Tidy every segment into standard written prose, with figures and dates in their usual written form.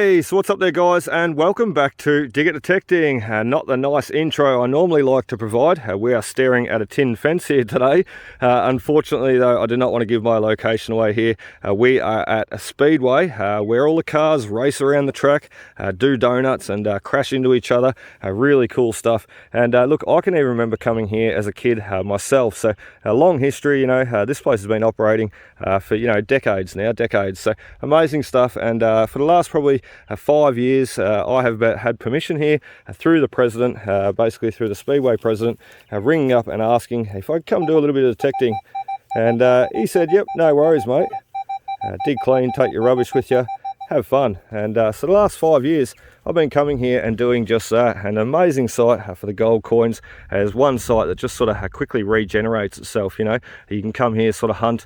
Hey, so what's up there guys, and welcome back to Dig It Detecting. Not the nice intro I normally like to provide. We are staring at a tin fence here today. Unfortunately though, I do not want to give my location away here. We are at a speedway where all the cars race around the track, do donuts and crash into each other. Really cool stuff. And look, I can even remember coming here as a kid myself. So a long history, you know, this place has been operating for, you know, decades. So amazing stuff. And for the last probably 5 years, I have had permission here through the president, basically through the speedway president, ringing up and asking if I could come do a little bit of detecting. And he said, yep, no worries mate, dig clean, take your rubbish with you, have fun. And so the last 5 years I've been coming here and doing just that. An amazing site for the gold coins. There's one site that just sort of quickly regenerates itself. You know, you can come here, sort of hunt,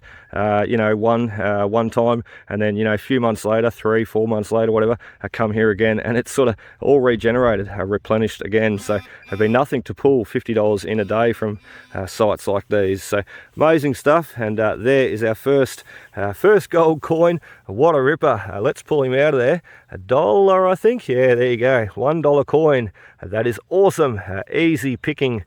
you know, one time, and then, you know, a few months later, 3-4 months later, whatever, come here again, and it's sort of all regenerated, replenished again. So there'd be nothing to pull $50 in a day from sites like these. So amazing stuff. And there is our first gold coin. What a ripper. Let's pull him out of there. $1, I think. Yeah, there you go, $1 coin. That is awesome. Easy picking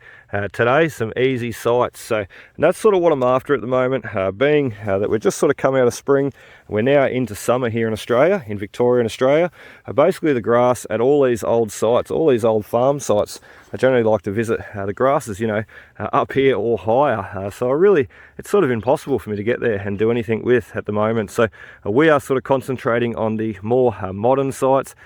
today, some easy sites. So, and that's sort of what I'm after at the moment, being that we're just sort of come out of spring. We're now into summer here in Australia, in Victoria and Australia. Basically the grass at all these old sites, all these old farm sites, I generally like to visit the grasses, you know, up here or higher. So it's sort of impossible for me to get there and do anything with at the moment. So we are sort of concentrating on the more modern sites,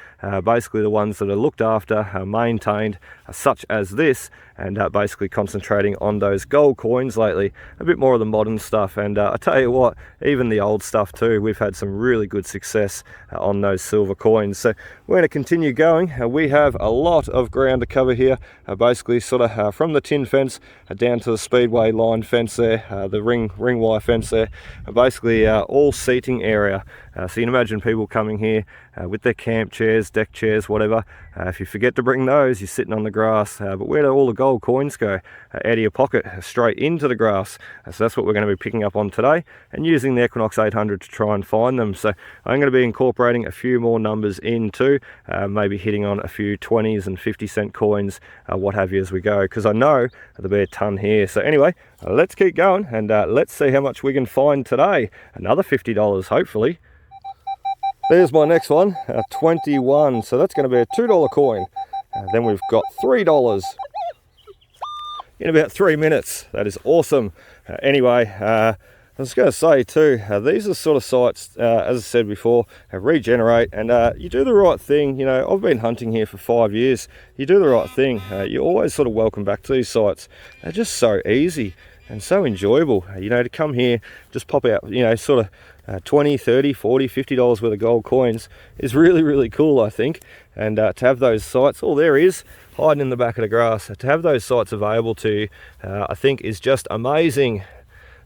basically the ones that are looked after, maintained, such as this, and basically concentrating on those gold coins lately, a bit more of the modern stuff. And I tell you what, even the old stuff too, we've had some really good success on those silver coins. So we're going to continue going. We have a lot of ground to cover here, basically sort of from the tin fence down to the speedway line fence there, the ring wire fence there, basically all seating area. So you can imagine people coming here with their camp chairs, deck chairs, whatever. If you forget to bring those, you're sitting on the grass. But where do all the gold coins go? Out of your pocket, straight into the grass. So that's what we're going to be picking up on today, and using the Equinox 800 to try and find them. So I'm going to be incorporating a few more numbers in too, maybe hitting on a few 20s and 50-cent coins, what have you, as we go, because I know there'll be a ton here. So anyway, let's keep going, and let's see how much we can find today. Another $50, hopefully. There's my next one, 21. So that's going to be a $2 coin. Then we've got $3 in about 3 minutes. That is awesome. Anyway, I was going to say too, these are sort of sites, as I said before, regenerate, and you do the right thing. You know, I've been hunting here for 5 years. You do the right thing. You're always sort of welcome back to these sites. They're just so easy and so enjoyable. You know, to come here, just pop out, you know, sort of 20, 30, 40, $50 worth of gold coins is really, really cool, I think. And to have those sites, oh, there he is, hiding in the back of the grass. To have those sites available to you, I think is just amazing.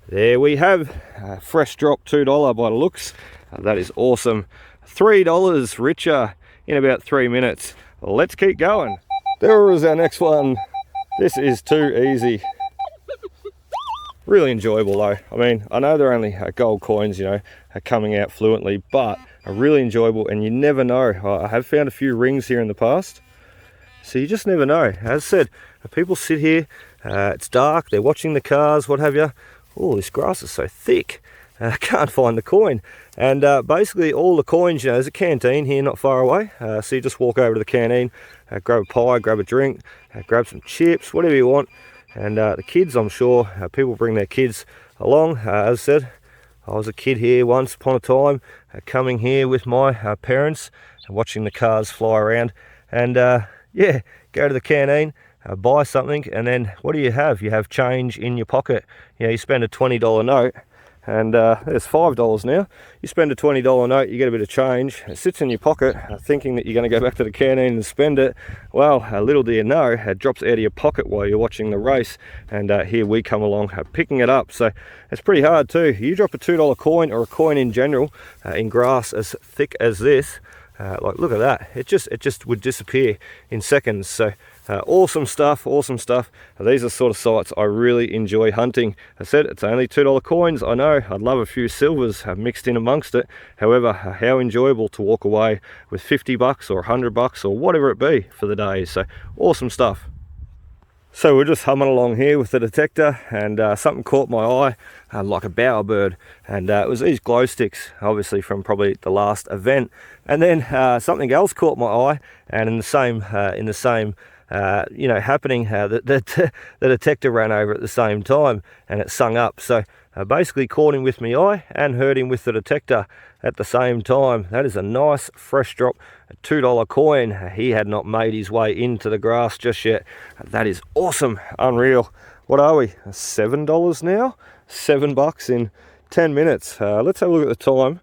There we have fresh drop $2 by the looks. That is awesome. $3 richer in about 3 minutes. Let's keep going. There is our next one. This is too easy. Really enjoyable though. I mean, I know they're only gold coins, you know, coming out fluently, but are really enjoyable, and you never know. I have found a few rings here in the past, so you just never know. As I said, people sit here, it's dark, they're watching the cars, what have you. Oh, this grass is so thick, I can't find the coin. And basically all the coins, you know, there's a canteen here not far away, so you just walk over to the canteen, grab a pie, grab a drink, grab some chips, whatever you want. And the kids, I'm sure, people bring their kids along. As I said, I was a kid here once upon a time, coming here with my parents, watching the cars fly around. And yeah, go to the canteen, buy something, and then what do you have? You have change in your pocket. You know, you spend a $20 note, and there's $5 now. You spend a $20 note, you get a bit of change, it sits in your pocket, thinking that you're going to go back to the canteen and spend it. Well, little do you know, it drops out of your pocket while you're watching the race, and here we come along picking it up. So it's pretty hard too. You drop a $2 coin, or a coin in general, in grass as thick as this, Like, look at that, it just would disappear in seconds. So awesome stuff, awesome stuff. These are sort of sites I really enjoy hunting. I said it's only $2 coins. I know I'd love a few silvers mixed in amongst it. However, how enjoyable to walk away with 50 bucks or 100 bucks or whatever it be for the day. So awesome stuff. So we're just humming along here with the detector, and something caught my eye, like a bowerbird, and it was these glow sticks, obviously from probably the last event. And then something else caught my eye, and in the same you know, happening, the detector ran over at the same time, and it sung up. So basically caught him with my eye and heard him with the detector at the same time. That is a nice fresh drop, a $2 coin. He had not made his way into the grass just yet. That is awesome, unreal. What are we, $7 now? $7 in 10 minutes. Let's have a look at the time.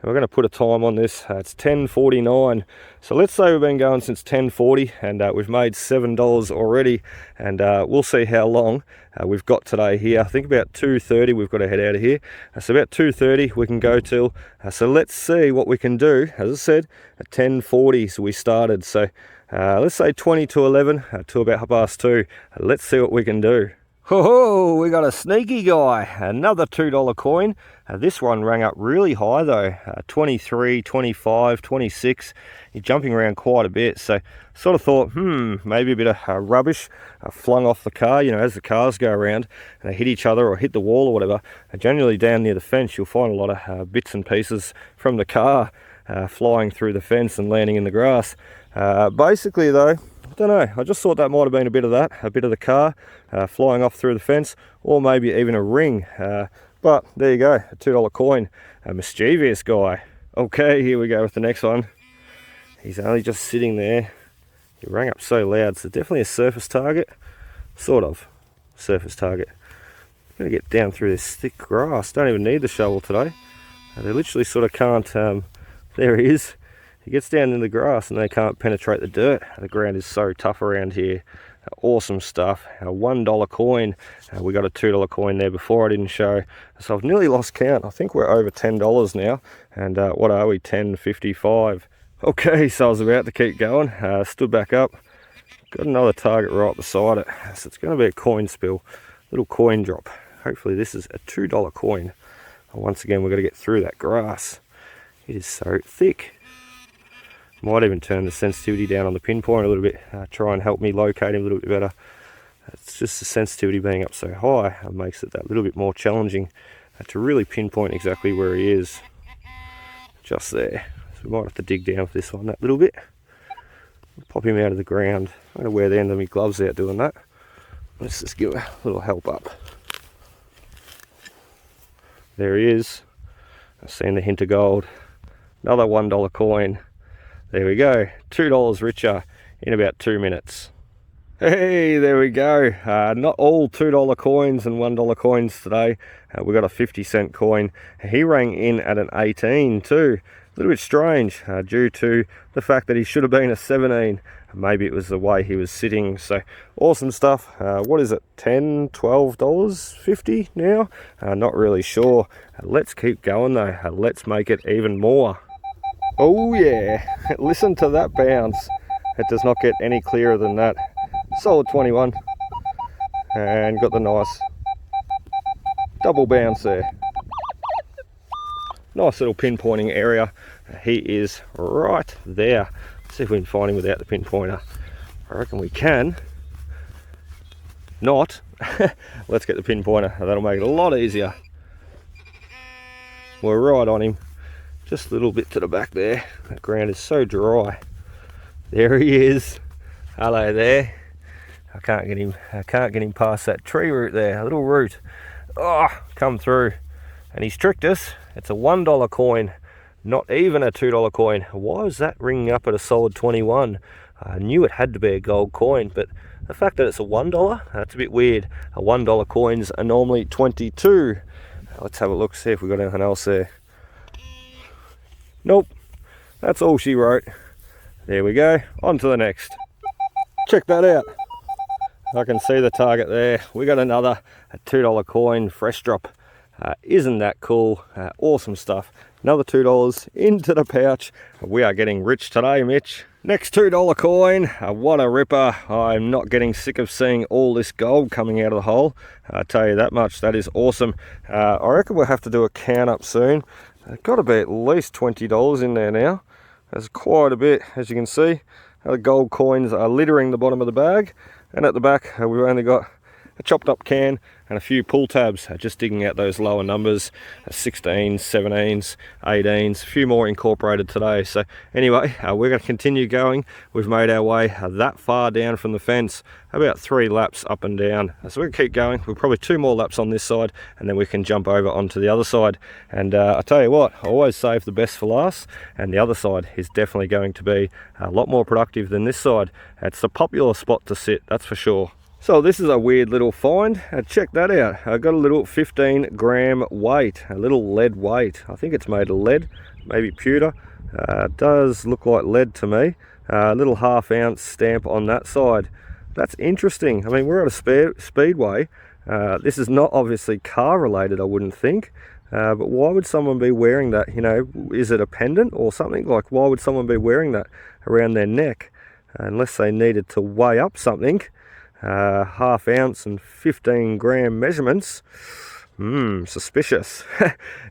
We're going to put a time on this. It's 10:49. So let's say we've been going since 10:40, and we've made $7 already, and we'll see how long we've got today here. I think about 2:30 we've got to head out of here. So about 2:30 we can go till. So let's see what we can do. As I said, at 10:40 so we started. So let's say 20 to 11 to about 2:30. Let's see what we can do. Oh, we got a sneaky guy, another $2 coin. This one rang up really high though, 23, 25, 26. You're jumping around quite a bit, so sort of thought, maybe a bit of rubbish flung off the car, you know, as the cars go around and they hit each other or hit the wall or whatever. Generally down near the fence you'll find a lot of bits and pieces from the car flying through the fence and landing in the grass. Basically though, I don't know, I just thought that might have been a bit of that, a bit of the car flying off through the fence, or maybe even a ring. But there you go, a $2 coin, a mischievous guy. Okay, here we go with the next one. He's only just sitting there. He rang up so loud, so definitely a surface target, sort of surface target. I'm gonna get down through this thick grass. Don't even need the shovel today. They literally sort of can't, there he is. He gets down in the grass and they can't penetrate the dirt. The ground is so tough around here. Awesome stuff. A $1 coin. We got a $2 coin there before I didn't show. So I've nearly lost count. I think we're over $10 now. And what are we, 10.55. Okay, so I was about to keep going. Stood back up. Got another target right beside it. So it's going to be a coin spill. Little coin drop. Hopefully this is a $2 coin. And once again, we've got to get through that grass. It is so thick. Might even turn the sensitivity down on the pinpoint a little bit, try and help me locate him a little bit better. It's just the sensitivity being up so high makes it that little bit more challenging to really pinpoint exactly where he is. Just there. So we might have to dig down for this one that little bit. Pop him out of the ground. I'm going to wear the end of my gloves out doing that. Let's just give a little help up. There he is. I've seen the hint of gold. Another $1 coin. There we go, $2 richer in about 2 minutes. Hey, there we go. Not all $2 coins and $1 coins today. We got a 50-cent coin. He rang in at an 18 too. A little bit strange due to the fact that he should have been a 17. Maybe it was the way he was sitting. So awesome stuff. What is it, $10, $12, 50 now? Not really sure. Let's keep going though. Let's make it even more. Oh yeah, listen to that bounce. It does not get any clearer than that. Solid 21. And got the nice double bounce there. Nice little pinpointing area. He is right there. Let's see if we can find him without the pinpointer. I reckon we can. Not. Let's get the pinpointer. That'll make it a lot easier. We're right on him. Just a little bit to the back there. That ground is so dry. There he is. Hello there. I can't get him past that tree root there. A little root. Oh, come through. And he's tricked us. It's a $1 coin, not even a $2 coin. Why is that ringing up at a solid 21? I knew it had to be a gold coin, but the fact that it's a $1, that's a bit weird. A $1 coins are normally 22. Let's have a look, see if we've got anything else there. Nope, that's all she wrote. There we go, on to the next. Check that out. I can see the target there. We got another $2 coin, fresh drop. Isn't that cool? Awesome stuff. Another $2 into the pouch. We are getting rich today, Mitch. Next $2 coin. What a ripper. I'm not getting sick of seeing all this gold coming out of the hole. I tell you that much. That is awesome. I reckon we'll have to do a count up soon. Got to be at least $20 in there now. There's quite a bit, as you can see. The gold coins are littering the bottom of the bag. And at the back, we've only got a chopped up can and a few pull tabs, just digging out those lower numbers, 16s, 17s, 18s, a few more incorporated today. So anyway, we're going to continue going. We've made our way that far down from the fence, about 3 laps up and down. So we're going to keep going. We'll probably 2 more laps on this side, and then we can jump over onto the other side. And I tell you what, I always save the best for last, and the other side is definitely going to be a lot more productive than this side. It's a popular spot to sit, that's for sure. So this is a weird little find. Check that out. I got a little 15 gram weight, a little lead weight. I think it's made of lead, maybe pewter. Does look like lead to me. A little ½ ounce stamp on that side. That's interesting. I mean, we're at a speedway. This is not obviously car related, I wouldn't think. But why would someone be wearing that? You know, is it a pendant or something? Like, why would someone be wearing that around their neck? Unless they needed to weigh up something. ½ ounce and 15 gram measurements. Suspicious.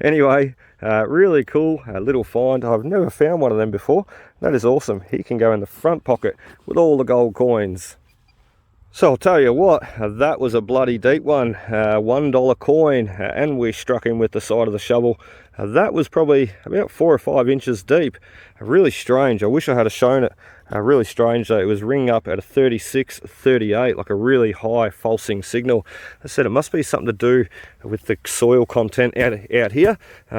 Anyway, really cool little find. I've never found one of them before. That is awesome. He can go in the front pocket with all the gold coins. So I'll tell you what, that was a bloody deep one. $1 coin, and we struck him with the side of the shovel. That was probably about 4 or 5 inches deep. Really strange. I wish I had shown it. Really strange though. It was ringing up at a 36, 38, like a really high falsing signal. I said it must be something to do with the soil content out here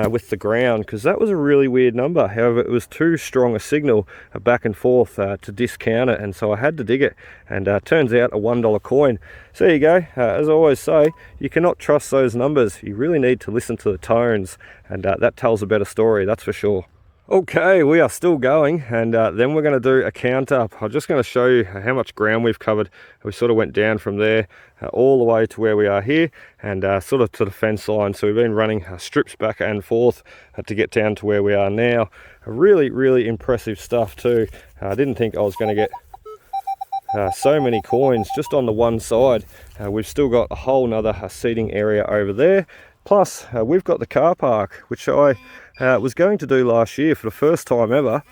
with the ground, because that was a really weird number. However, it was too strong a signal back and forth to discount it, and so I had to dig it, and turns out a $1 coin. So there you go. As I always say, you cannot trust those numbers. You really need to listen to the tones, and that tells a better story, that's for sure. Okay, we are still going, and then we're going to do a count up. I'm just going to show you how much ground we've covered. We sort of went down from there all the way to where we are here, and sort of to the fence line. So we've been running strips back and forth to get down to where we are now. Really, really impressive stuff too. I didn't think I was going to get so many coins just on the one side. We've still got a whole nother seating area over there. Plus, we've got the car park, which I was going to do last year for the first time ever.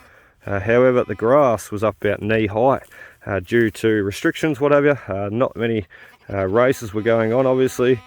However, the grass was up about knee height due to restrictions, whatever. Not many races were going on, obviously.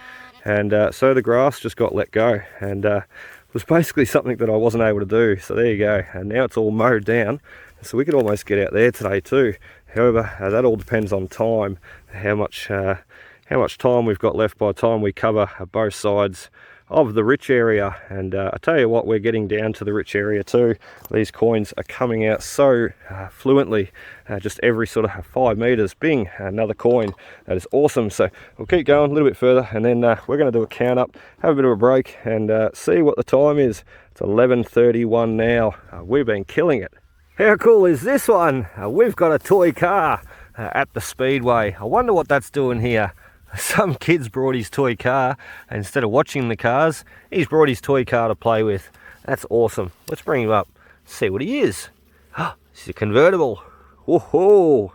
And so the grass just got let go. And it was basically something that I wasn't able to do. So there you go. And now it's all mowed down. So we could almost get out there today too. However, that all depends on time, how much time we've got left by the time we cover both sides of the rich area. And I tell you what, we're getting down to the rich area too. These coins are coming out so fluently, just every sort of 5 meters, bing, another coin. That is awesome. So we'll keep going a little bit further, and then we're going to do a count up, have a bit of a break, and see what the time is. It's 11:31 now. We've been killing it. How cool is this one? We've got a toy car at the speedway. I wonder what that's doing here. Some kid's brought his toy car, and instead of watching the cars, he's brought his toy car to play with. That's awesome. Let's bring him up, see what he is. This is a convertible. Whoa,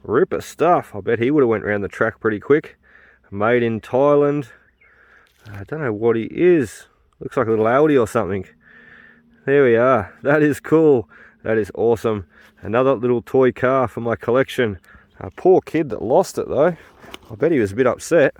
ripper stuff. I bet he would have went around the track pretty quick. Made in Thailand. I don't know what he is. Looks like a little Audi or something. There we are. That is cool. That is awesome. Another little toy car for my collection. A poor kid that lost it though. I bet he was a bit upset.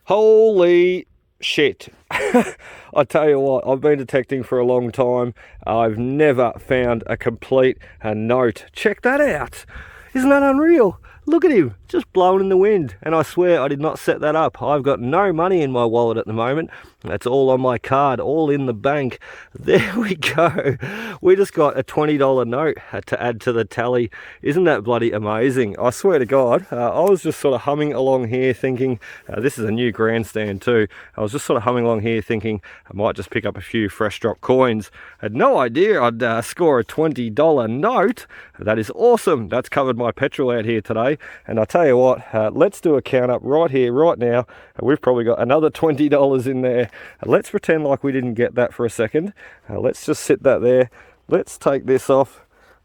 Holy shit. I tell you what, I've been detecting for a long time. I've never found a complete note. Check that out. Isn't that unreal? Look at him, just blowing in the wind. And I swear I did not set that up. I've got no money in my wallet at the moment. That's all on my card, all in the bank. There we go. We just got a $20 note to add to the tally. Isn't that bloody amazing? I swear to God, I was just sort of humming along here thinking, this is a new grandstand too. I was just sort of humming along here thinking I might just pick up a few fresh drop coins. I had no idea I'd score a $20 note. That is awesome. That's covered my petrol out here today. today. And I tell you what, let's do a count up right here, right now. We've probably got another $20 in there. Let's pretend like we didn't get that for a second. Let's just sit that there. Let's take this off.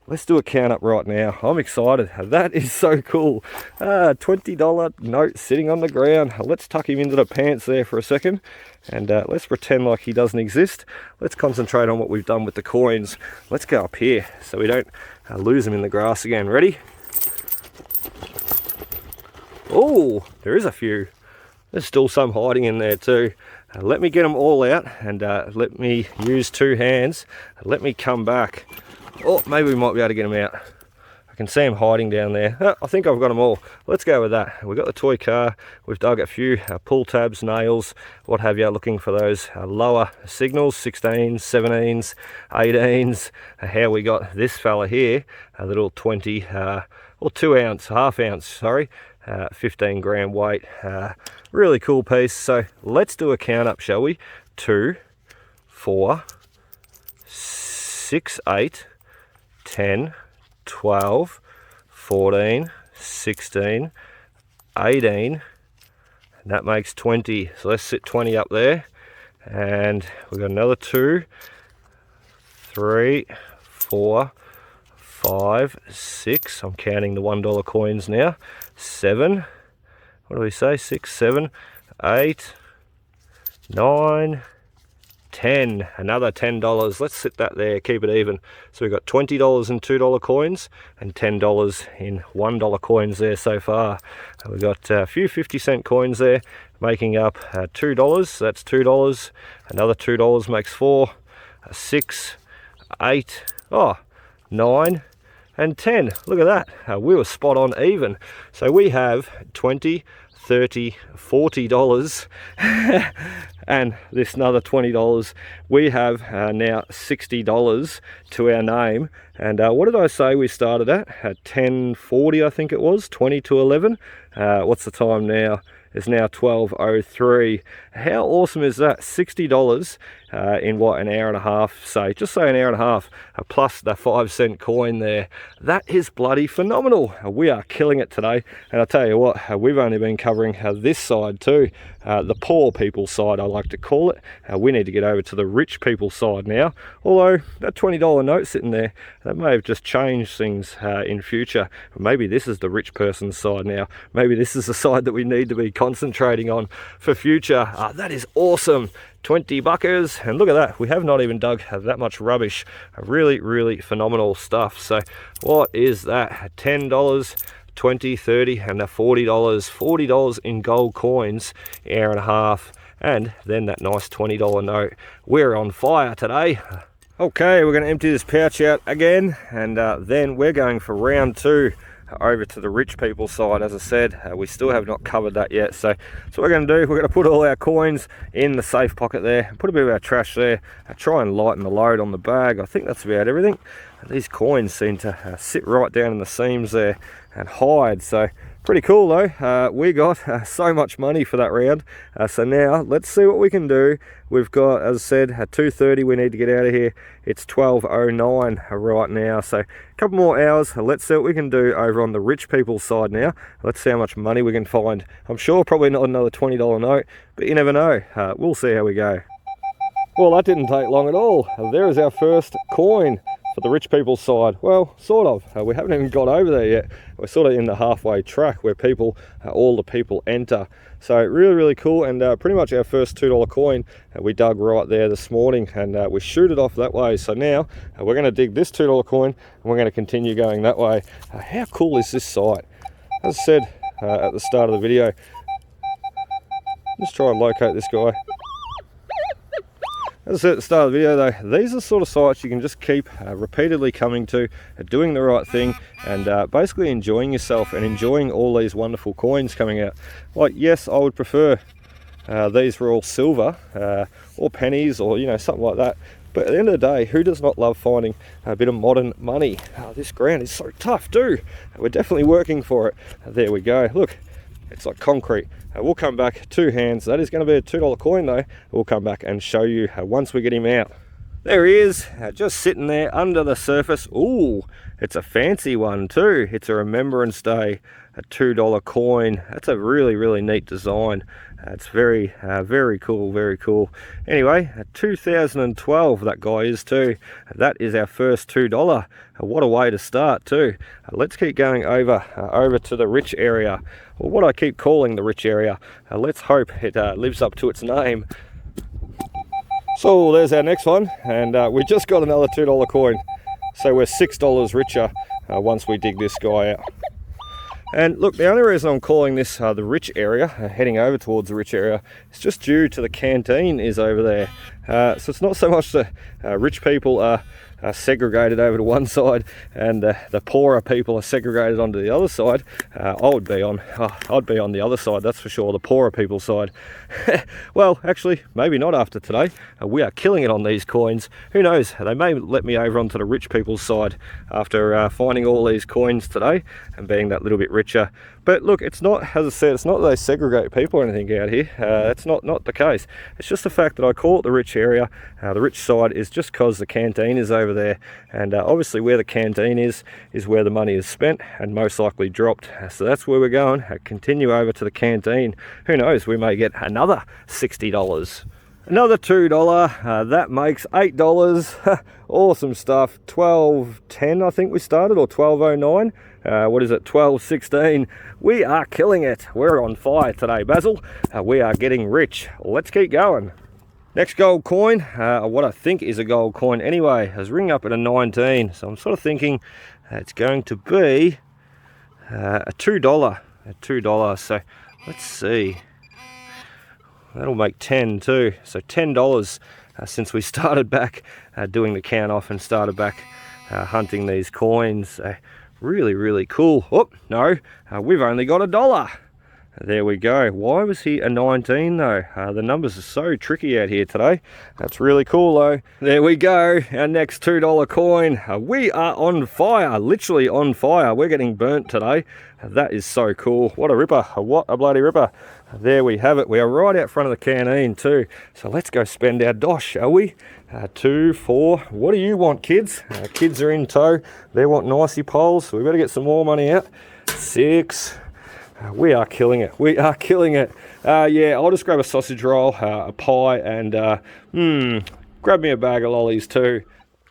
Let's do a count up right now. I'm excited. That is so cool. $20 note sitting on the ground. Let's tuck him into the pants there for a second. And let's pretend like he doesn't exist. Let's concentrate on what we've done with the coins. Let's go up here so we don't lose them in the grass again. Ready? Oh, there is a few. There's still some hiding in there too. Let me get them all out and let me use two hands. Let me come back. Oh, maybe we might be able to get them out. I can see them hiding down there. Oh, I think I've got them all. Let's go with that. We've got the toy car. We've dug a few pull tabs, nails, what have you, looking for those lower signals, 16s, 17s, 18s. How we got this fella here, a little 20 or 2 ounce, half ounce, sorry, 15 gram weight. Really cool piece. So let's do a count up, shall we? 2, 4, 6, 8, 10, 12, 14, 16, 18, and that makes 20. So let's sit 20 up there. And we've got another 2, 3, 4, 5, 6. I'm counting the $1 coins now. 7, what do we say? 6, 7, 8, 9, 10, another $10. Let's sit that there, keep it even. So we've got $20 in $2 coins and $10 in $1 coins there so far. We've got a few 50-cent coins there, making up $2. That's $2. Another $2 makes 4, 6, 8, 9, and 10. Look at that. We were spot on even. So we have 20, 30, $40 and this another $20. We have now $60 to our name. And what did I say we started at 10:40, I think it was, 20 to 11. What's the time now? It's now 12:03. How awesome is that? $60 in what, an hour and a half, say, just say an hour and a half, plus the 5-cent coin there. That is bloody phenomenal. We are killing it today. And I tell you what, we've only been covering this side too, the poor people's side, I like to call it. We need to get over to the rich people's side now. Although that $20 note sitting there, that may have just changed things in future. Maybe this is the rich person's side now. Maybe this is the side that we need to be concentrating on for future. That is awesome. 20 buckers, and look at that, we have not even dug that much rubbish. Really, really phenomenal stuff. So what is that? $10, 20, 30, and $40. $40 in gold coins, hour and a half, and then that nice $20 note. We're on fire today. Okay, we're going to empty this pouch out again, and then we're going for round 2 over to the rich people side. As I said, we still have not covered that yet. So what we're going to do, we're going to put all our coins in the safe pocket there, put a bit of our trash there, try and lighten the load on the bag. I think that's about everything. These coins seem to sit right down in the seams there and hide. So pretty cool though. We got so much money for that round. So now let's see what we can do. We've got, as I said, at 2:30 we need to get out of here. It's 12:09 right now. So a couple more hours. Let's see what we can do over on the rich people's side now. Let's see how much money we can find. I'm sure probably not another $20 note, but you never know. We'll see how we go. Well, that didn't take long at all. There is our first coin for the rich people's side. Well, sort of. We haven't even got over there yet. We're sort of in the halfway track where people, all the people enter. So really, really cool, and pretty much our first $2 coin we dug right there this morning, and we shoot it off that way. So now we're going to dig this $2 coin, and we're going to continue going that way. How cool is this site? As I said at the start of the video, let's try and locate this guy. As I said at the start of the video though, these are the sort of sites you can just keep repeatedly coming to, doing the right thing, and basically enjoying yourself and enjoying all these wonderful coins coming out. Like, yes, I would prefer these were all silver or pennies, or you know, something like that. But at the end of the day, who does not love finding a bit of modern money? This ground is so tough too. We're definitely working for it. There we go. Look, it's like concrete. We'll come back, 2 hands. That is going to be a $2 coin though. We'll come back and show you once we get him out. There he is, just sitting there under the surface. Ooh, It's a fancy one too. It's a Remembrance Day, a $2 coin. That's a really neat design. It's very cool, very cool. Anyway, 2012 that guy is too. That is our first $2. What a way to start too. Let's keep going over to the rich area, or what I keep calling the rich area. Let's hope it lives up to its name. So there's our next one, and we just got another $2 coin. So we're $6 richer once we dig this guy out. And look, the only reason I'm calling this the rich area, heading over towards the rich area, is just due to the canteen is over there. So it's not so much the rich people are segregated over to one side and the poorer people are segregated onto the other side. I'd be on the other side, that's for sure, the poorer people's side. Well, actually, maybe not after today. We are killing it on these coins. Who knows, they may let me over onto the rich people's side after finding all these coins today and being that little bit richer. But look, it's not, as I said, it's not that they segregate people or anything out here. It's not the case. It's just the fact that I call it the rich area. The rich side is just because the canteen is over there, and obviously where the canteen is where the money is spent and most likely dropped. So that's where we're going. Continue over to the canteen. Who knows, we may get another $60. Another $2, that makes $8. Awesome stuff. 12.10 I think we started, or 12.09. What is it, 12.16? We are killing it. We're on fire today, Basil. We are getting rich. Let's keep going. Next gold coin, what I think is a gold coin anyway, is ringing up at a 19. So I'm sort of thinking it's going to be a $2. So let's see. That'll make 10 too. So $10 since we started back doing the count off and started back hunting these coins. Really cool. Oh no, we've only got $1. There we go. Why was he a 19 though? The numbers are so tricky out here today. That's really cool though. There we go, our next $2 coin. We are on fire, literally on fire. We're getting burnt today. That is so cool. What a ripper, what a bloody ripper. There we have it. We are right out front of the canteen too. So let's go spend our dosh, shall we? 2, 4, what do you want, kids? Kids are in tow. They want nicey poles, so we better get some more money out. 6. We are killing it. We are killing it. Yeah, I'll just grab a sausage roll, a pie, and grab me a bag of lollies too.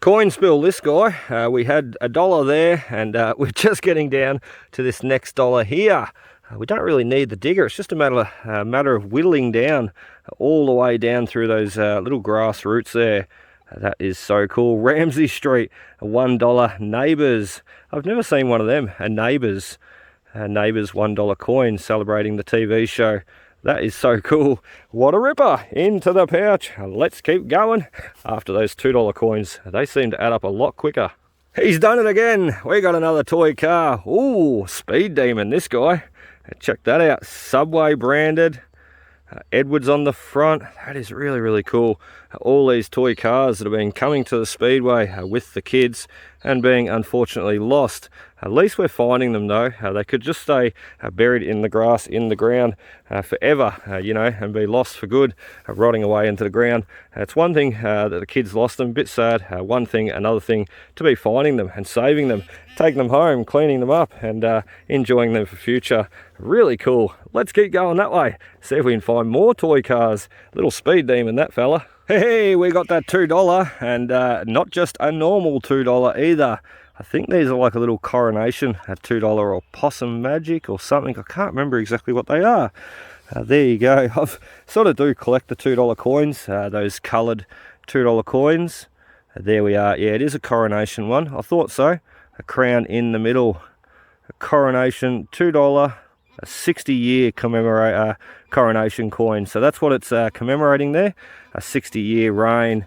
Coin spill, this guy. We had $1 there, and we're just getting down to this next $1 here. We don't really need the digger. It's just a matter of whittling down all the way down through those little grass roots there. That is so cool. Ramsey Street, $1 Neighbours. I've never seen one of them, a Neighbours. Neighbours $1 coin celebrating the TV show. That is so cool. What a ripper. Into the pouch. Let's keep going. After those $2 coins, they seem to add up a lot quicker. He's done it again. We got another toy car. Ooh, Speed Demon, this guy. Check that out. Subway branded. Edwards on the front. That is really cool. All these toy cars that have been coming to the Speedway with the kids and being unfortunately lost. At least we're finding them though. They could just stay buried in the grass, in the ground forever, you know, and be lost for good, rotting away into the ground. It's one thing that the kids lost them, a bit sad. One thing, another thing to be finding them and saving them, taking them home, cleaning them up and enjoying them for future. Really cool. Let's keep going that way. See if we can find more toy cars. Little Speed Demon, that fella. Hey, we got that $2 and not just a normal $2 either. I think these are like a little coronation at $2 or possum magic or something. I can't remember exactly what they are. There you go. I sort of do collect the $2 coins, those coloured $2 coins. There we are. Yeah, it is a coronation one. I thought so. A crown in the middle. A coronation $2, a 60-year coronation coin. So that's what it's commemorating there. A 60-year reign.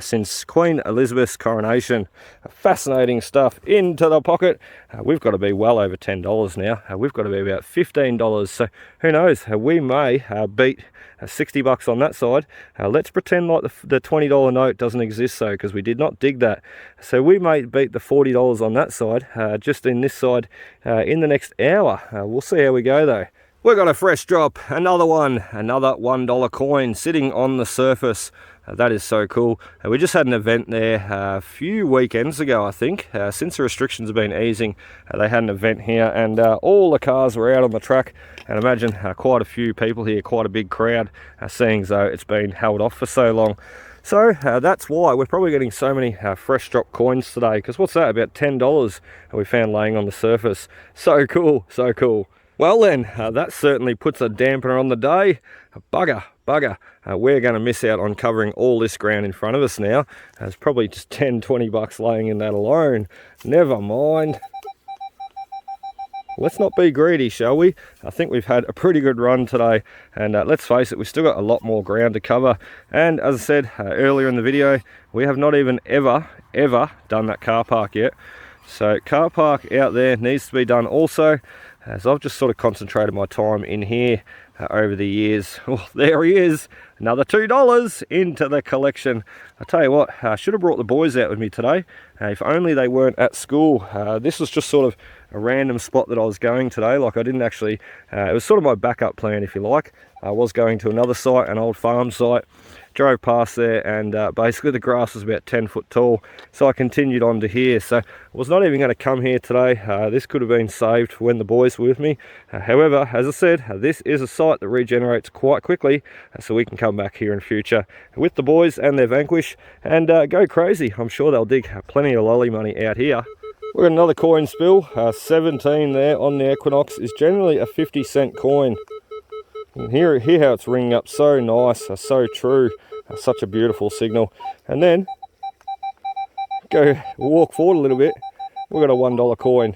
Since Queen Elizabeth's coronation. Fascinating stuff. Into the pocket. We've got to be well over $10 now. We've got to be about $15. So who knows? We may beat $60 on that side. Let's pretend like the $20 note doesn't exist though, because we did not dig that. So we may beat the $40 on that side, just in this side, in the next hour. We'll see how we go though. We got a fresh drop, another one, another $1 coin sitting on the surface. That is so cool. We just had an event there a few weekends ago, I think. Since the restrictions have been easing, they had an event here, and all the cars were out on the track. And imagine quite a few people here, quite a big crowd, seeing as though it's been held off for so long. So that's why we're probably getting so many fresh drop coins today, because what's that, about $10 we found laying on the surface. So cool, so cool. Well then, that certainly puts a dampener on the day. Bugger. We're going to miss out on covering all this ground in front of us now. There's probably just 10-20 bucks laying in that alone. Never mind. Let's not be greedy, shall we? I think we've had a pretty good run today, and let's face it, we've still got a lot more ground to cover. And as I said earlier in the video, we have not even ever done that car park yet. So car park out there needs to be done also. So I've just sort of concentrated my time in here over the years. Well, there he is, another $2 into the collection. I tell you what, I should have brought the boys out with me today. If only they weren't at school. This was just sort of a random spot that I was going today. Like I didn't actually, it was sort of my backup plan, if you like. I was going to another site, an old farm site. Drove past there, and basically the grass was about 10 foot tall, so I continued on to here. So I was not even going to come here today. This could have been saved for when the boys were with me. However, as I said, this is a site that regenerates quite quickly, so we can come back here in future with the boys and their Vanquish and go crazy. I'm sure they'll dig plenty of lolly money out here. We've got another coin spill, 17 there on the Equinox. Is generally a 50-cent coin. And hear how it's ringing up, so nice, so true, such a beautiful signal. And then go walk forward a little bit, we've got a $1 coin.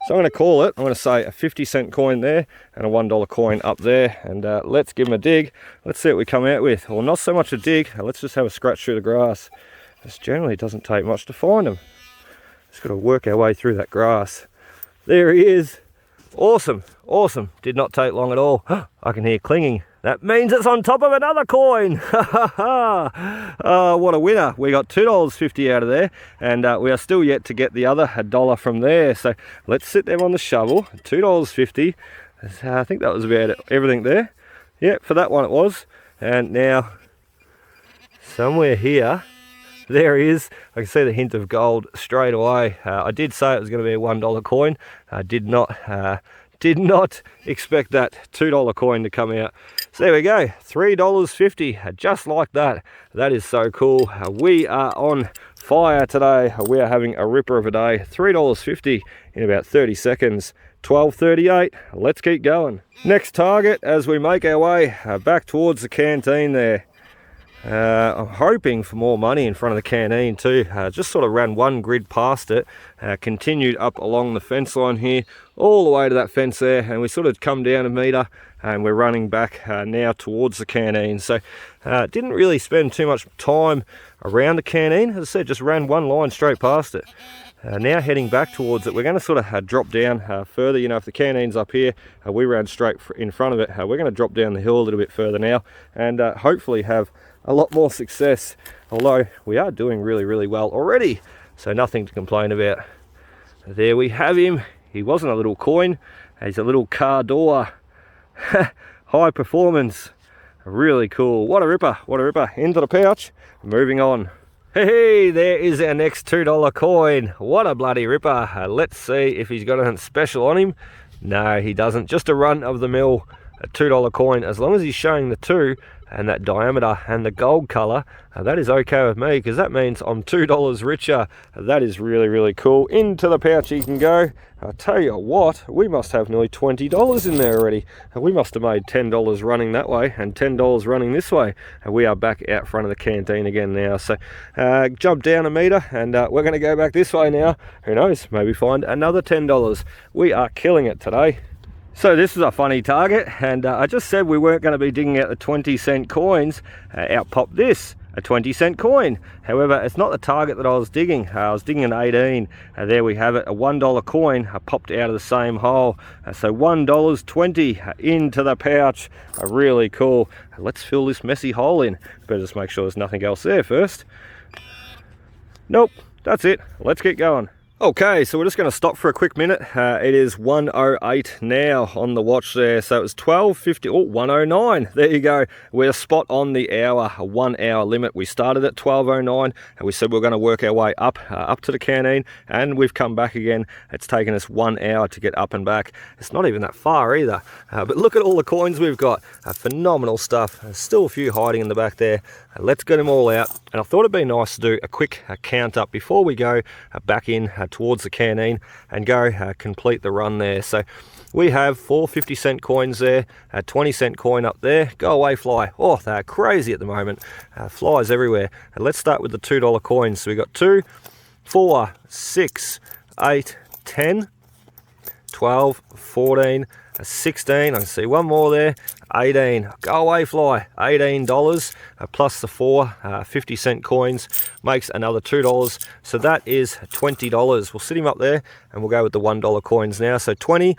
So I'm going to call it, I'm going to say a 50-cent coin there and a $1 coin up there, and let's give them a dig. Let's see what we come out with. Well, not so much a dig, let's just have a scratch through the grass. This generally doesn't take much to find them. Just got to work our way through that grass. There he is. Awesome, awesome. Did not take long at all. I can hear clinging. That means it's on top of another coin. Oh, what a winner. We got $2.50 out of there, and we are still yet to get the other $1 from there. So let's sit them on the shovel. $2.50. I think that was about everything there. Yeah, for that one it was. And now somewhere here, there he is. I can see the hint of gold straight away. I did say it was going to be a $1 coin. I did not expect that $2 coin to come out. So there we go, $3.50, just like that. That is so cool. We are on fire today. We are having a ripper of a day. $3.50 in about 30 seconds. 12:38. Let's keep going. Next target as we make our way back towards the canteen there. I'm hoping for more money in front of the canteen too. Just sort of ran one grid past it, continued up along the fence line here, all the way to that fence there, and we sort of come down a metre, and we're running back now towards the canteen. So didn't really spend too much time around the canteen. As I said, just ran one line straight past it. Now heading back towards it, we're going to sort of drop down further. You know, if the canteen's up here, we ran straight in front of it. We're going to drop down the hill a little bit further now, and hopefully have a lot more success, although we are doing really well already, so nothing to complain about. There we have him. He wasn't a little coin, he's a little car door. High performance, really cool. What a ripper, into the pouch. Moving on. Hey, there is our next $2 coin. What a bloody ripper. Let's see if he's got anything special on him. No, he doesn't. Just a run of the mill, a $2 coin. As long as he's showing the 2 and that diameter and the gold color, that is okay with me, because that means I'm $2 richer. That is really cool. Into the pouch he can go. I tell you what, we must have nearly $20 in there already. We must have made $10 running that way and $10 running this way. We are back out front of the canteen again now. So jump down a metre, and we're going to go back this way now. Who knows, maybe find another $10. We are killing it today. So this is a funny target, and I just said we weren't going to be digging out the 20-cent coins. Out popped this, a 20-cent coin. However, it's not the target that I was digging. I was digging an 18. There we have it, a $1 coin popped out of the same hole. So $1.20 into the pouch. Really cool. Let's fill this messy hole in. Better just make sure there's nothing else there first. Nope, that's it. Let's keep going. Okay, so we're just going to stop for a quick minute. It is 1:08 now on the watch there, so it was 12:50, 1:09. There you go. We're spot on the hour, a 1 hour limit. We started at 12:09 and we said we're going to work our way up to the Canteen, and we've come back again. It's taken us 1 hour to get up and back. It's not even that far either, but look at all the coins we've got. Phenomenal stuff. There's still a few hiding in the back there. Let's get them all out, and I thought it'd be nice to do a quick count up before we go back in towards the Canteen and go complete the run there. So we have 4 50-cent coins there, a 20-cent coin up there. Go away, fly. Oh, they're crazy at the moment. Flies everywhere. And let's start with the $2 coins. So we got 2, 4, 6, 8, 10, 12, 14, 16. I can see one more there. 18. Go away, fly. $18 plus the 4 50-cent coins makes another $2. So that is $20. We'll sit him up there and we'll go with the $1 coins now. So 20,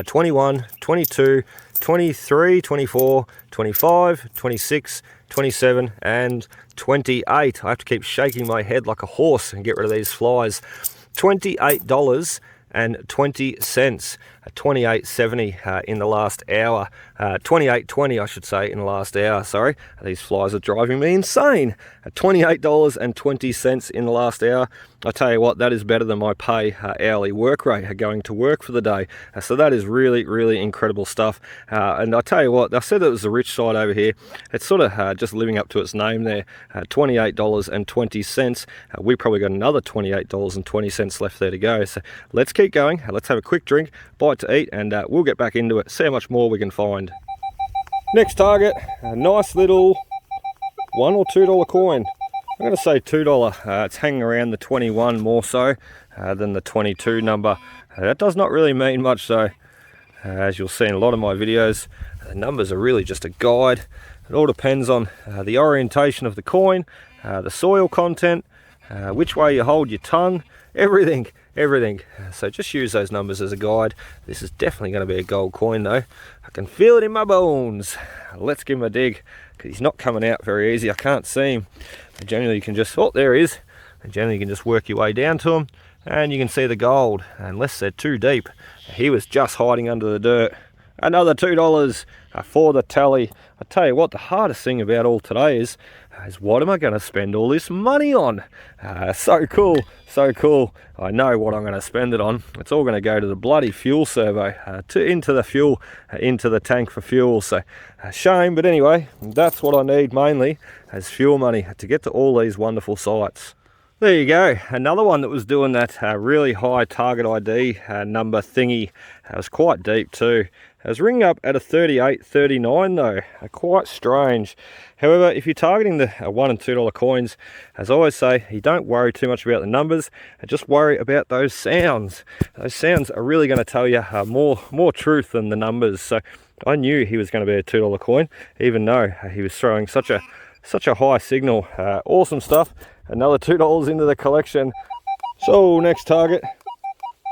21, 22, 23, 24, 25, 26, 27, and 28. I have to keep shaking my head like a horse and get rid of these flies. $28 and 20 cents, 28.70 in the last hour, 28.20 I should say in the last hour. Sorry, these flies are driving me insane. $28.20 in the last hour. I tell you what, that is better than my pay hourly work rate going to work for the day. So that is really, really incredible stuff. And I tell you what, I said it was the rich side over here. It's sort of just living up to its name there. $28.20. We probably got another $28.20 left there to go. So let's keep going. Let's have a quick drink, bite to eat, and we'll get back into it, see how much more we can find. Next target, a nice little $1 or $2 coin. I'm going to say $2. It's hanging around the 21 more so than the 22 number. That does not really mean much though. As you'll see in a lot of my videos, the numbers are really just a guide. It all depends on the orientation of the coin, the soil content, which way you hold your tongue, everything. So just use those numbers as a guide. This is definitely going to be a gold coin though. I can feel it in my bones. Let's give him a dig, because he's not coming out very easy. I can't see him. And generally you can just, oh, there he is. And generally you can just work your way down to him and you can see the gold, unless they're too deep. He was just hiding under the dirt. Another $2 for the tally. I tell you what, the hardest thing about all today is what am I going to spend all this money on? So cool, so cool. I know what I'm going to spend it on. It's all going to go to the bloody fuel servo, into the fuel, into the tank for fuel. So shame, but anyway, that's what I need mainly as fuel money to get to all these wonderful sites. There you go, another one that was doing that really high target ID number thingy. It was quite deep too. It was ringing up at a 38.39 though, quite strange. However, if you're targeting the $1 and $2 coins, as I always say, you don't worry too much about the numbers, just worry about those sounds. Those sounds are really going to tell you more truth than the numbers. So I knew he was going to be a $2 coin, even though he was throwing such a high signal. Awesome stuff. Another $2 into the collection. So next target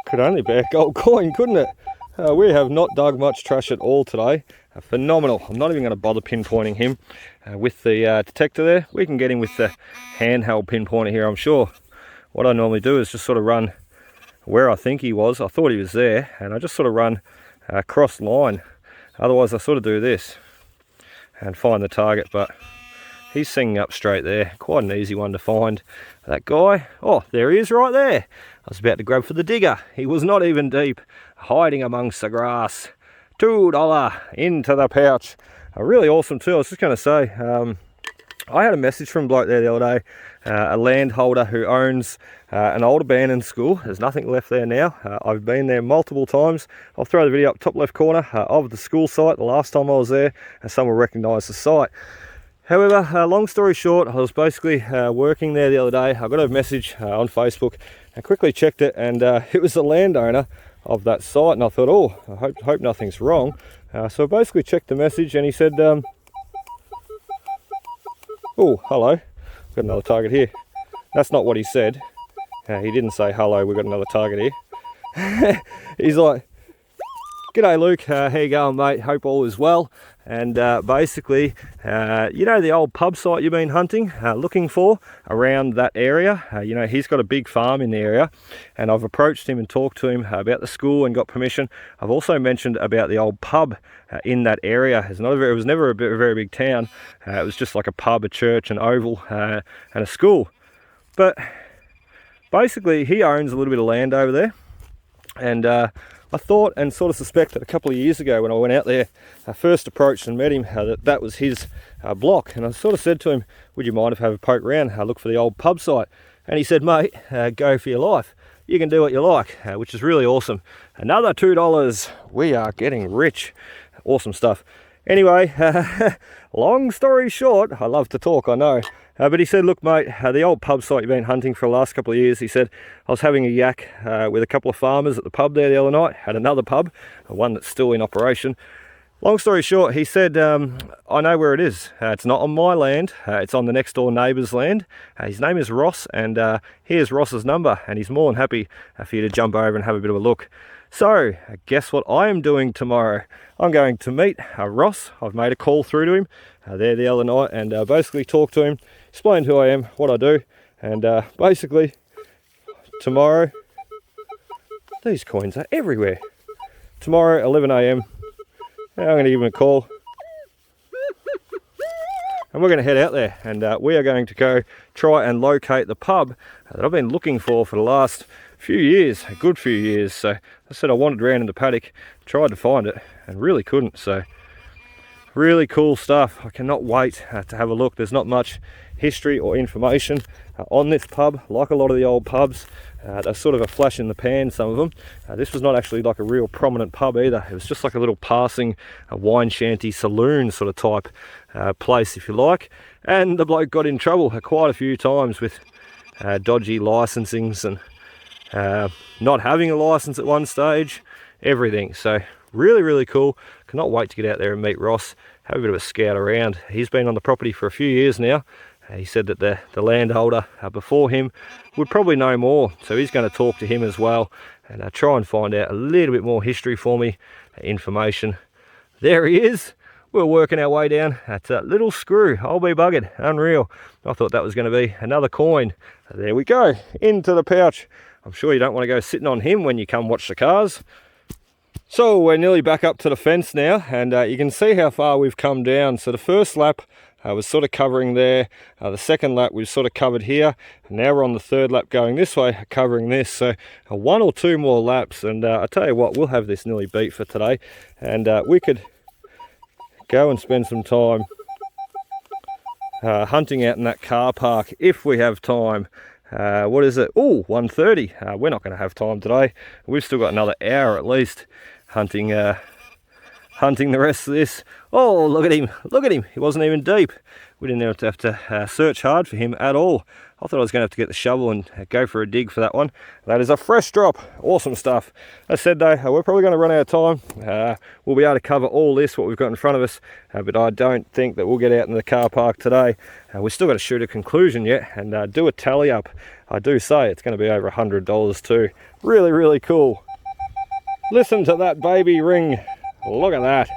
could only be a gold coin, couldn't it? We have not dug much trash at all today. Phenomenal. I'm not even going to bother pinpointing him with the detector there. We can get him with the handheld pinpointer here, I'm sure. What I normally do is just sort of run where I think he was. I thought he was there, and I just sort of run cross line. Otherwise I sort of do this and find the target, but he's singing up straight there. Quite an easy one to find. That guy, oh, there he is right there. I was about to grab for the digger. He was not even deep, hiding amongst the grass. $2 into the pouch. Really awesome too. I was just going to say, I had a message from a bloke there the other day, a landholder who owns an old abandoned school. There's nothing left there now. I've been there multiple times. I'll throw the video up top left corner of the school site. The last time I was there, and some will recognise the site. However, long story short, I was basically working there the other day. I got a message on Facebook. I quickly checked it, and it was the landowner of that site, and I thought, oh, I hope nothing's wrong. So I basically checked the message, and he said, oh, hello, got another target here. That's not what he said. He didn't say, hello, we've got another target here. He's like, g'day Luke, how you going mate? Hope all is well. And basically, you know, the old pub site you've been hunting, looking for around that area. You know, he's got a big farm in the area, and I've approached him and talked to him about the school and got permission. I've also mentioned about the old pub in that area. It was never a very big town. It was just like a pub, a church, an oval, and a school. But basically, he owns a little bit of land over there, and I thought and sort of suspected a couple of years ago when I went out there, I first approached and met him, that was his block. And I sort of said to him, would you mind if I have a poke around, look for the old pub site? And he said, mate, go for your life. You can do what you like, which is really awesome. Another $2. We are getting rich. Awesome stuff. Anyway, long story short, I love to talk, I know. But he said, look, mate, the old pub site you've been hunting for the last couple of years, he said, I was having a yak with a couple of farmers at the pub there the other night, had another pub, one that's still in operation. Long story short, he said, I know where it is. It's not on my land, it's on the next door neighbour's land. His name is Ross, and here's Ross's number, and he's more than happy for you to jump over and have a bit of a look. So, guess what I am doing tomorrow? I'm going to meet Ross. I've made a call through to him there the other night, and basically talk to him, explain who I am, what I do, and basically tomorrow, these coins are everywhere. Tomorrow, 11 AM, I'm going to give him a call, and we're going to head out there, and we are going to go try and locate the pub that I've been looking for the last few years, a good few years. So I said I wandered around in the paddock, tried to find it, and really couldn't. So really cool stuff. I cannot wait to have a look. There's not much history or information on this pub, like a lot of the old pubs. They're sort of a flash in the pan, some of them. This was not actually like a real prominent pub either. It was just like a little passing wine shanty saloon sort of type place, if you like. And the bloke got in trouble quite a few times with dodgy licensings and not having a license at one stage, everything. So really cool. Cannot wait to get out there and meet Ross, have a bit of a scout around. He's been on the property for a few years now. He said that the landholder before him would probably know more, so he's going to talk to him as well and try and find out a little bit more history for me, information. There he is. We're working our way down at Little Screw. I'll be buggered. Unreal. I thought that was going to be another coin. There we go. Into the pouch. I'm sure you don't want to go sitting on him when you come watch the cars. So we're nearly back up to the fence now, and you can see how far we've come down. So the first lap was sort of covering there. The second lap we've sort of covered here. And now we're on the third lap going this way, covering this. So one or two more laps, and I tell you what, we'll have this nearly beat for today. And we could go and spend some time hunting out in that car park if we have time. What is it? Oh, 1:30. We're not going to have time today. We've still got another hour at least hunting the rest of this. Oh, look at him. Look at him. He wasn't even deep. We didn't have to search hard for him at all. I thought I was going to have to get the shovel and go for a dig for that one. That is a fresh drop. Awesome stuff. As I said though, we're probably going to run out of time. We'll be able to cover all this, what we've got in front of us, but I don't think that we'll get out in the car park today. We've still got to shoot a conclusion yet and do a tally up. I do say it's going to be over $100 too. Really cool. Listen to that baby ring. Look at that.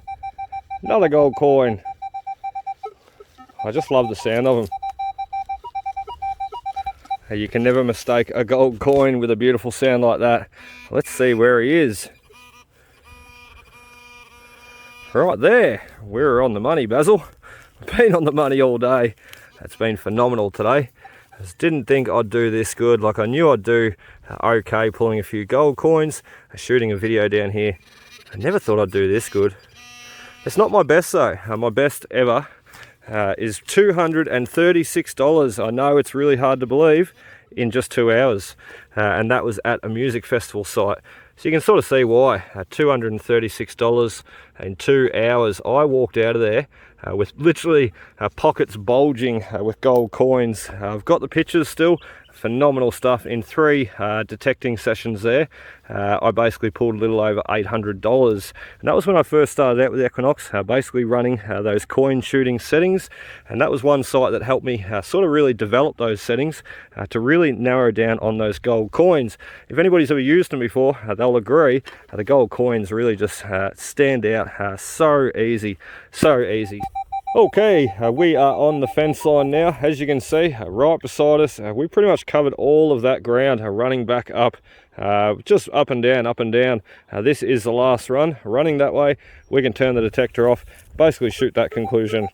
Another gold coin. I just love the sound of them. You can never mistake a gold coin with a beautiful sound like that. Let's see where he is. Right there. We're on the money, Basil. I've been on the money all day. It's been phenomenal today. I just didn't think I'd do this good. Like I knew I'd do okay pulling a few gold coins, shooting a video down here. I never thought I'd do this good. It's not my best though. My best ever is $236. I know it's really hard to believe, in just 2 hours, and that was at a music festival site. So you can sort of see why. $236 in 2 hours. I walked out of there with literally pockets bulging with gold coins. I've got the pictures still. Phenomenal stuff in 3 detecting sessions there. I basically pulled a little over $800, and that was when I first started out with Equinox, basically running those coin shooting settings. And that was one site that helped me sort of really develop those settings to really narrow down on those gold coins. If anybody's ever used them before, they'll agree the gold coins really just stand out. So easy, so easy. Okay, we are on the fence line now. As you can see, right beside us, we pretty much covered all of that ground, running back up, just up and down, up and down. This is the last run. Running that way, we can turn the detector off, basically shoot that conclusion.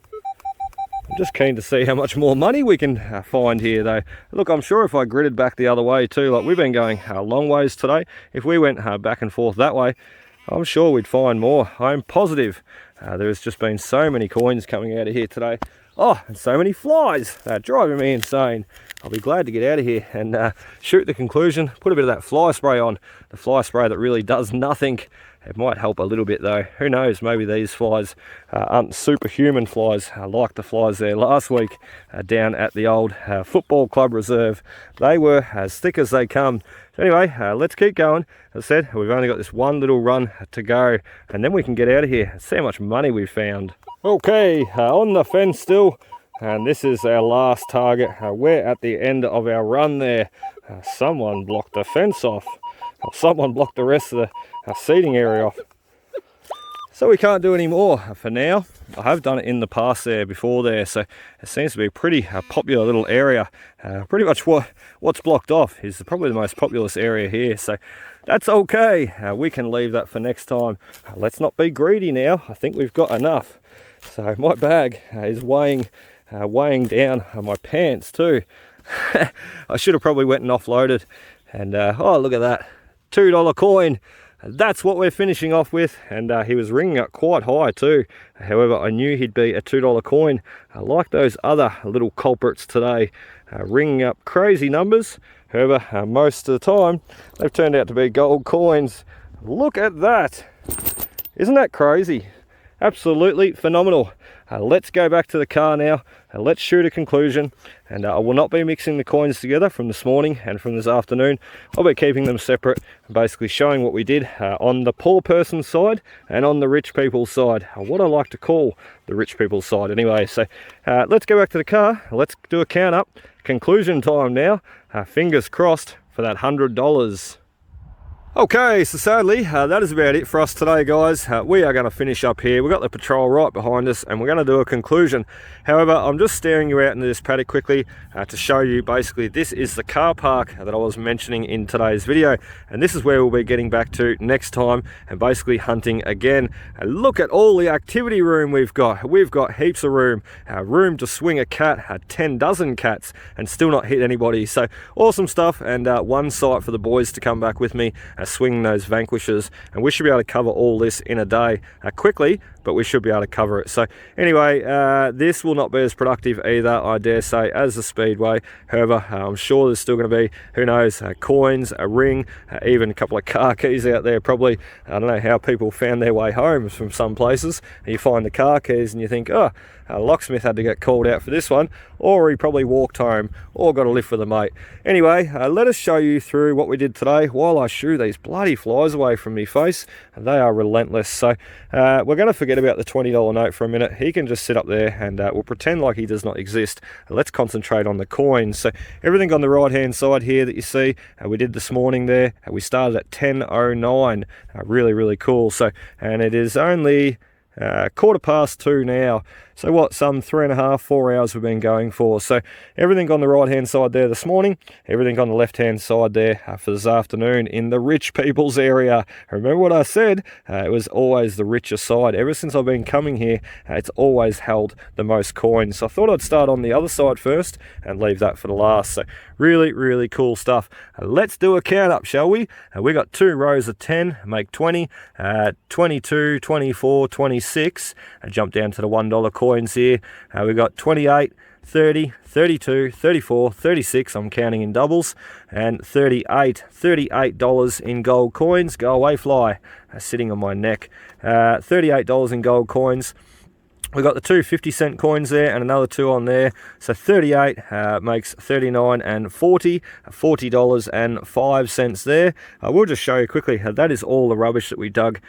I'm just keen to see how much more money we can find here though. Look, I'm sure if I gridded back the other way too, like we've been going a long ways today, if we went back and forth that way, I'm sure we'd find more. I'm positive. There's just been so many coins coming out of here today. Oh, and so many flies. They're driving me insane. I'll be glad to get out of here and shoot the conclusion. Put a bit of that fly spray on. The fly spray that really does nothing. It might help a little bit though. Who knows, maybe these flies aren't superhuman flies like the flies there last week down at the old football club reserve. They were as thick as they come. So anyway, let's keep going. As I said, we've only got this one little run to go, and then we can get out of here. See how much money we've found. Okay, on the fence still, and this is our last target. We're at the end of our run there. Someone blocked the fence off. Someone blocked the rest of the seating area off. So we can't do any more for now. I have done it in the past there before there, so it seems to be a pretty popular little area. Pretty much what's blocked off is probably the most populous area here, so that's okay. We can leave that for next time. Let's not be greedy now. I think we've got enough. So my bag is weighing down my pants too. I should have probably went and offloaded. And oh, look at that, $2 coin. That's what we're finishing off with, and he was ringing up quite high too. However, I knew he'd be a $2 coin, like those other little culprits today, ringing up crazy numbers. However, most of the time they've turned out to be gold coins. Look at that. Isn't that crazy? Absolutely phenomenal. Let's go back to the car now. Let's shoot a conclusion, and I will not be mixing the coins together from this morning and from this afternoon. I'll be keeping them separate, basically showing what we did on the poor person's side and on the rich people's side, what I like to call the rich people's side anyway. So let's go back to the car. Let's do a count up. Conclusion time now. Fingers crossed for that $100. Okay, so sadly, that is about it for us today, guys. We are going to finish up here. We've got the patrol right behind us, and we're going to do a conclusion. However, I'm just steering you out into this paddock quickly to show you, basically, this is the car park that I was mentioning in today's video, and this is where we'll be getting back to next time and basically hunting again. Look at all the activity room we've got. We've got heaps of room, room to swing a cat, 10 dozen cats, and still not hit anybody. So awesome stuff, and one site for the boys to come back with me, swinging those vanquishers, and we should be able to cover all this in a day quickly, but we should be able to cover it. So anyway, this will not be as productive either, I dare say, as the Speedway. However, I'm sure there's still going to be, who knows, coins, a ring, even a couple of car keys out there probably. I don't know how people found their way home from some places. You find the car keys and you think, oh, locksmith had to get called out for this one, or he probably walked home or got a lift with a mate. Anyway, let us show you through what we did today while I shoo these bloody flies away from me face. They are relentless. So we're going to forget about the $20 note for a minute. He can just sit up there, and we'll pretend like he does not exist. Let's concentrate on the coins. So everything on the right hand side here that you see, we did this morning there. We started at 10:09. Really cool. So, and it is only 2:15 now. So what, some 3.5, 4 hours we've been going for. So everything on the right hand side there this morning, everything on the left hand side there for this afternoon in the rich people's area. Remember what I said? It was always the richer side. Ever since I've been coming here, it's always held the most coins. So I thought I'd start on the other side first and leave that for the last. So really cool stuff. Let's do a count up, shall we? We got 2 rows of 10, make 20, 22, 24, 26. Jump down to the $1 coins here. We've got 28, 30, 32, 34, 36, I'm counting in doubles, and $38 in gold coins. Go away, fly, sitting on my neck. $38 in gold coins. We got the two 50-cent coins there and another two on there. So 38 makes 39 and 40, $40.05 there. We'll just show you quickly how that is all the rubbish that we dug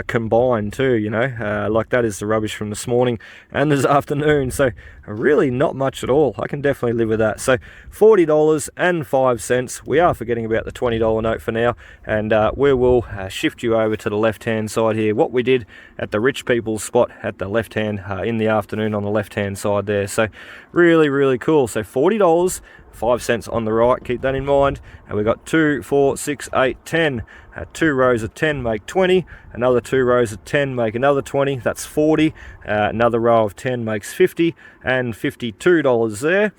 combined too, you know, like that is the rubbish from this morning and this afternoon. So really not much at all. I can definitely live with that. So $40.05. We are forgetting about the $20 note for now, and we will shift you over to the left hand side here. What we did at the rich people's spot at the left hand in the afternoon on the left hand side there. So really cool. So $40.05 on the right, keep that in mind. And we've got 2, 4, 6, 8, 10. 2 rows of 10 make 20, another 2 rows of 10 make another 20, that's 40, another row of 10 makes 50, and $52 there.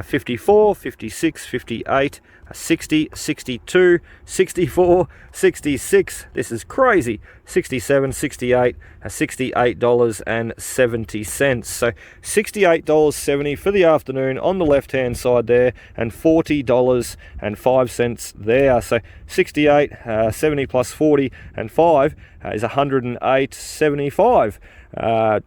54, 56, 58, 60, 62, 64, 66, this is crazy, 67, 68, $68.70. So $68.70 for the afternoon on the left hand side there, and $40.05 there. So 68, 70 plus 40 and 5 is 108.75.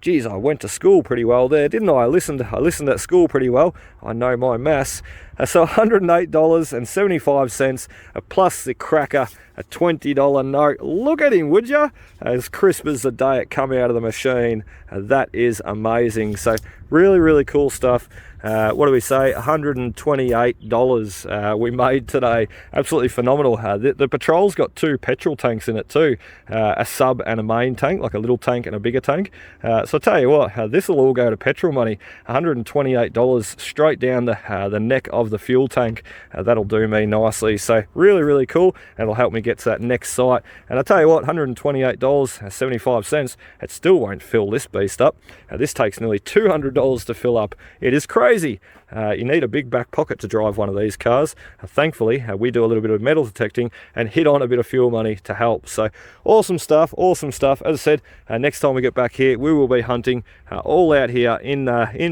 Geez, I went to school pretty well there, didn't I? I listened at school pretty well. I know my maths. So $108.75 plus the cracker, a $20 note. Look at him, would you? As crisp as the day it come out of the machine. That is amazing. So really cool stuff. What do we say? $128 we made today. Absolutely phenomenal. The Patrol's got 2 petrol tanks in it too, a sub and a main tank, like a little tank and a bigger tank. So I'll tell you what, this will all go to petrol money. $128 straight down the neck of the fuel tank. That'll do me nicely. So really cool, and it'll help me get to that next site. And I'll tell you what, $128.75, it still won't fill this beast up. This takes nearly $200 to fill up. It is crazy. You need a big back pocket to drive one of these cars. Thankfully, we do a little bit of metal detecting and hit on a bit of fuel money to help. So awesome stuff. As I said, next time we get back here, we will be hunting all out here in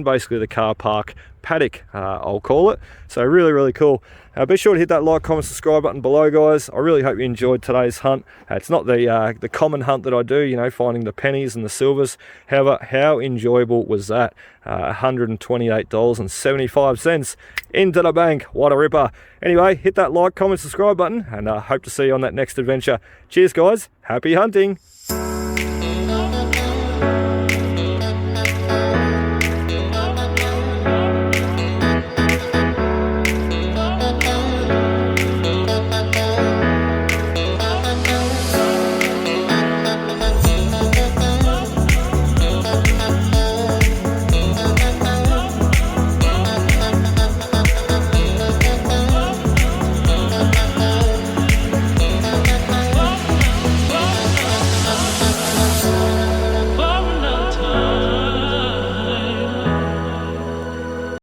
basically the car park paddock, I'll call it. So really cool. Be sure to hit that like, comment, subscribe button below, guys. I really hope you enjoyed today's hunt. It's not the common hunt that I do, you know, finding the pennies and the silvers. However, how enjoyable was that? $128.75 into the bank. What a ripper. Anyway, hit that like, comment, subscribe button, and I hope to see you on that next adventure. Cheers, guys. Happy hunting.